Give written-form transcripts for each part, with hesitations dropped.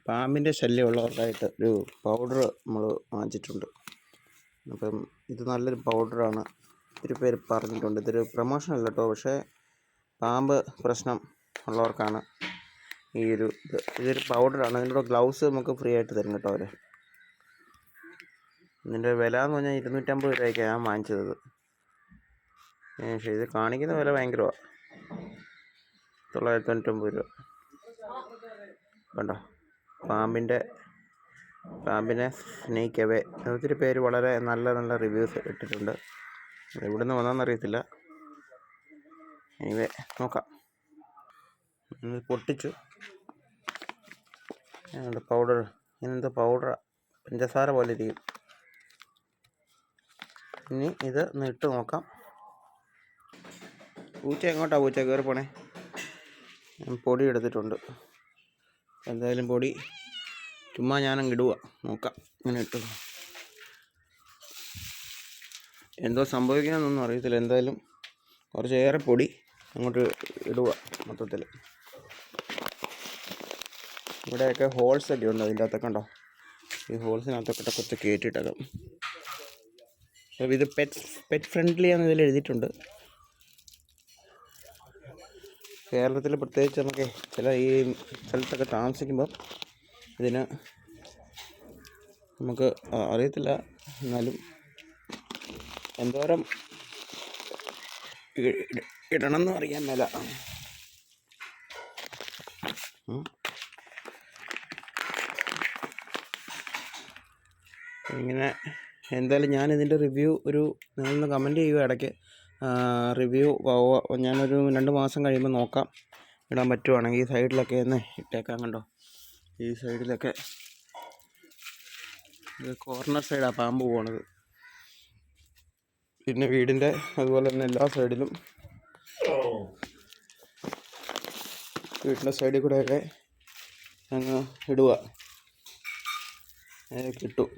പാമ്പിൻ്റെ ശല്യമുള്ളവർക്കായിട്ട് ഒരു പൗഡർ നമ്മൾ വാങ്ങിച്ചിട്ടുണ്ട്. അപ്പം ഇത് നല്ലൊരു പൗഡറാണ്. ഒത്തിരി പേര് പറഞ്ഞിട്ടുണ്ട്. ഇതൊരു പ്രൊമോഷനല്ല കേട്ടോ, പക്ഷേ പാമ്പ് പ്രശ്നം ഉള്ളവർക്കാണ് ഇതൊരു പൗഡറാണ്. ഇതിൻ്റെ കൂടെ ഗ്ലൗസ് നമുക്ക് ഫ്രീ ആയിട്ട് തരും കേട്ടോ അവർ. ഇതിൻ്റെ വില എന്ന് പറഞ്ഞാൽ 250 രൂപയ്ക്കാണ് ഞാൻ വാങ്ങിച്ചത്. പക്ഷേ ഇത് കാണിക്കുന്ന വില ഭയങ്കരമാണ്, 999 രൂപ. കണ്ടോ, പാമ്പിനെ സ്നേക്ക് അവേ. ഒത്തിരി പേര് വളരെ നല്ല നല്ല റിവ്യൂസ് ഇട്ടിട്ടുണ്ട്. എവിടെ നിന്ന് വന്നതെന്നറിയത്തില്ല. എനിവേ നോക്കാം. പൊട്ടിച്ചു പൗഡർ. ഇങ്ങനത്തെ പൗഡർ പഞ്ചസാര പോലെ ഇരിക്കും. ഇനി ഇത് ഇട്ട് നോക്കാം. പൂച്ച കയറി പോണേ. പൊടി എടുത്തിട്ടുണ്ട്. എന്തായാലും പൊടി ചുമ്മാ ഞാനങ്ങ് ഇടുക. നോക്കാം ഇങ്ങനെ ഇട്ടു. എന്തോ സംഭവിക്കാമെന്നൊന്നും അറിയത്തില്ല. എന്തായാലും കുറച്ചേറെ പൊടി അങ്ങോട്ട് ഇടുക മൊത്തത്തിൽ. ഇവിടെയൊക്കെ ഹോൾസൊക്കെ ഉണ്ട്. അതിൻ്റെ അകത്തൊക്കെ ഉണ്ടോ, ഈ ഹോൾസിനകത്തൊക്കെ കുറച്ച് കയറ്റിയിട്ടേക്കാം. അപ്പോൾ ഇത് പെറ്റ് ഫ്രണ്ട്ലി ആണെന്ന് ഇതിൽ എഴുതിയിട്ടുണ്ട്. കേരളത്തിൽ പ്രത്യേകിച്ച് നമുക്ക് ചില ഈ സ്ഥലത്തൊക്കെ താമസിക്കുമ്പോൾ ഇതിന് നമുക്ക് അറിയത്തില്ല. എന്നാലും എന്തോരം ഇടണമെന്ന് അറിയാൻ മേല. ഇങ്ങനെ എന്തായാലും ഞാനിതിൻ്റെ റിവ്യൂ നിങ്ങളൊന്ന് കമൻറ്റ് ചെയ്യുക ഇടയ്ക്ക്. റിവ്യൂ ഞാനൊരു 2 മാസം കഴിയുമ്പോൾ നോക്കാം, ഇടാൻ പറ്റുവാണെങ്കിൽ. ഈ സൈഡിലൊക്കെ ഒന്ന് ഇട്ടേക്കാം. കണ്ടോ, ഈ സൈഡിലൊക്കെ ഇത് കോർണർ സൈഡാണ് പാമ്പ് പോണത്. പിന്നെ വീടിൻ്റെ അതുപോലെ തന്നെ എല്ലാ സൈഡിലും, വീടിൻ്റെ സൈഡിൽ കൂടെയൊക്കെ അങ്ങ് ഇടുക, കിട്ടും.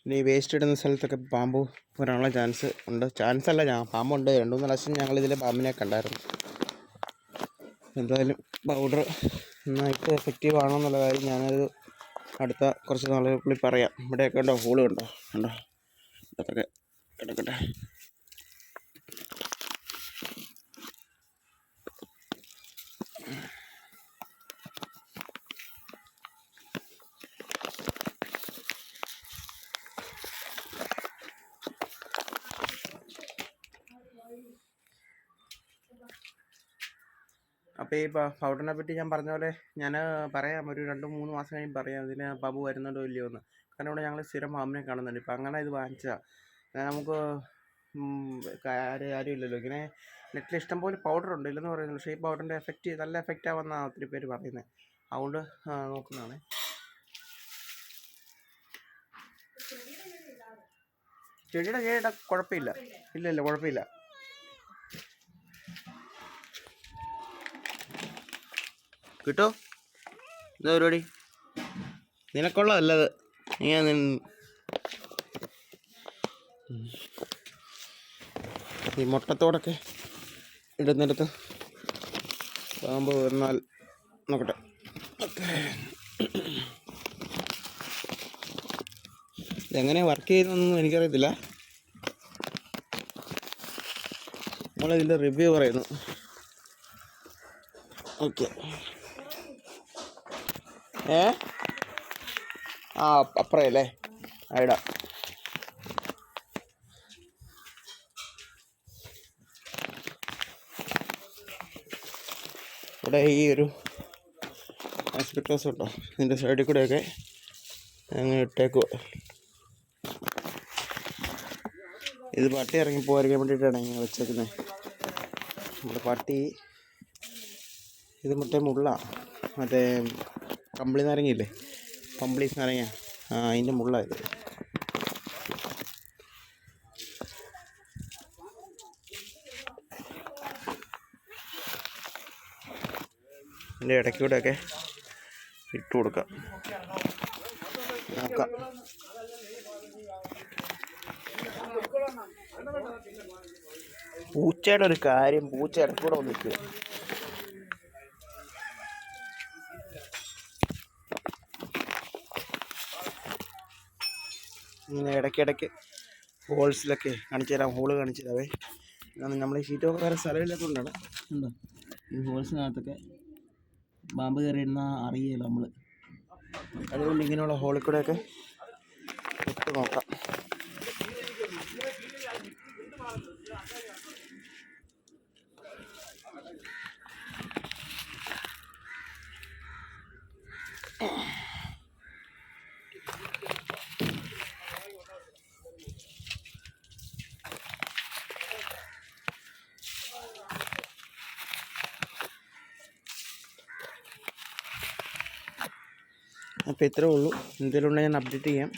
ഇനി വേസ്റ്റ് ഇടുന്ന സ്ഥലത്തൊക്കെ പാമ്പ് വരാനുള്ള ചാൻസ് ഉണ്ട്. പാമ്പുണ്ട്. 2-3 പ്രാവശ്യം ഞങ്ങളിതിൽ പാമ്പിനെ കണ്ടായിരുന്നു. എന്തായാലും പൗഡർ നന്നായിട്ട് എഫക്റ്റീവ് ആണോ എന്നുള്ള കാര്യം ഞാനത് അടുത്ത കുറച്ച് നാളുകളിൽ പറയാം. ഇവിടെയൊക്കെ ഉണ്ടോ ഹോള് കണ്ടോ, ഇതൊക്കെ കിടക്കട്ടെ. അപ്പോൾ ഈ പൗഡറിനെ പറ്റി ഞാൻ പറഞ്ഞ പോലെ ഞാൻ പറയാം, ഒരു 2-3 മാസം കഴിയുമ്പോൾ പറയാം ഇതിന് പാമ്പ് വരുന്നുണ്ടോ ഇല്ലയോ എന്ന്. കാരണം ഇവിടെ ഞങ്ങൾ സ്ഥിരം പാമ്പിനെ കാണുന്നുണ്ട്. ഇപ്പം അങ്ങനെ ഇത് വാങ്ങിച്ചതാണ്. നമുക്ക് ആരും ഇല്ലല്ലോ. ഇങ്ങനെ നെറ്റിൽ ഇഷ്ടംപോലെ പൗഡറുണ്ട്, ഇല്ലെന്ന് പറയുന്നത്. പക്ഷേ ഈ പൗഡറിൻ്റെ നല്ല എഫക്റ്റ് ആവുമെന്നാണ് ഒത്തിരി പേര് പറയുന്നത്. അതുകൊണ്ട് നോക്കുന്നതാണ്. ചെടിയുടെ കുഴപ്പമില്ല. ഇല്ല കുഴപ്പമില്ല. കിട്ടോ, എന്താ പരിപാടി? നിനക്കുള്ളതല്ലത്. ഈ മുട്ടത്തോടൊക്കെ ഇടുന്നിടത്ത് പാമ്പ് വന്നാൽ നോക്കട്ടെ. ഇതെങ്ങനെ വർക്ക് ചെയ്യുന്നൊന്നും എനിക്കറിയത്തില്ല. നമ്മളിതിൻ്റെ റിവ്യൂ പറയുന്നു. ഓക്കെ. അപ്പുറമല്ലേ, ഇടാം. ഇവിടെ ഈ ഒരു ആസ്പെക്ടസ് ഉണ്ടോ, ഇതിൻ്റെ സൈഡിൽ കൂടെയൊക്കെ അങ്ങ് ഇട്ടേക്കുക. ഇത് പട്ടി ഇറങ്ങി പോകാതിരിക്കാൻ വേണ്ടിയിട്ടാണ് ഇങ്ങനെ വെച്ചേക്കുന്നത്. നമ്മുടെ പട്ടി ഇത് മറ്റേ കമ്പിളി നാരങ്ങയില്ലേ, പമ്പിളീസ് നാരങ്ങ, അതിൻ്റെ മുള്ളായത്. ഇതിൻ്റെ ഇടയ്ക്കൂടെയൊക്കെ ഇട്ട് കൊടുക്കാം. നോക്കാം. പൂച്ചയുടെ ഒരു കാര്യം, പൂച്ച ഇടയ്ക്കൂടെ വന്നിരിക്കുക. ഇങ്ങനെ ഇടയ്ക്കിടയ്ക്ക് ഹോൾസിലൊക്കെ കാണിച്ചു തരാം, ഹോള് കാണിച്ചു തരാവേ. നമ്മൾ ഈ ഷീറ്റ് വേറെ സ്ഥലമില്ലാത്തതുകൊണ്ടാണ്. ഉണ്ടോ ഈ ഹോൾസിനകത്തൊക്കെ പാമ്പ് കയറിയിരുന്ന അറിയില്ല നമ്മൾ. അതുകൊണ്ട് ഇങ്ങനെയുള്ള ഹോളിൽ കൂടെയൊക്കെ ഇട്ട് നോക്കാം. അപ്പോൾ ഇത്രേ ഉള്ളൂ. എന്തെങ്കിലും ഉണ്ടെങ്കിൽ ഞാൻ അപ്ഡേറ്റ് ചെയ്യാം.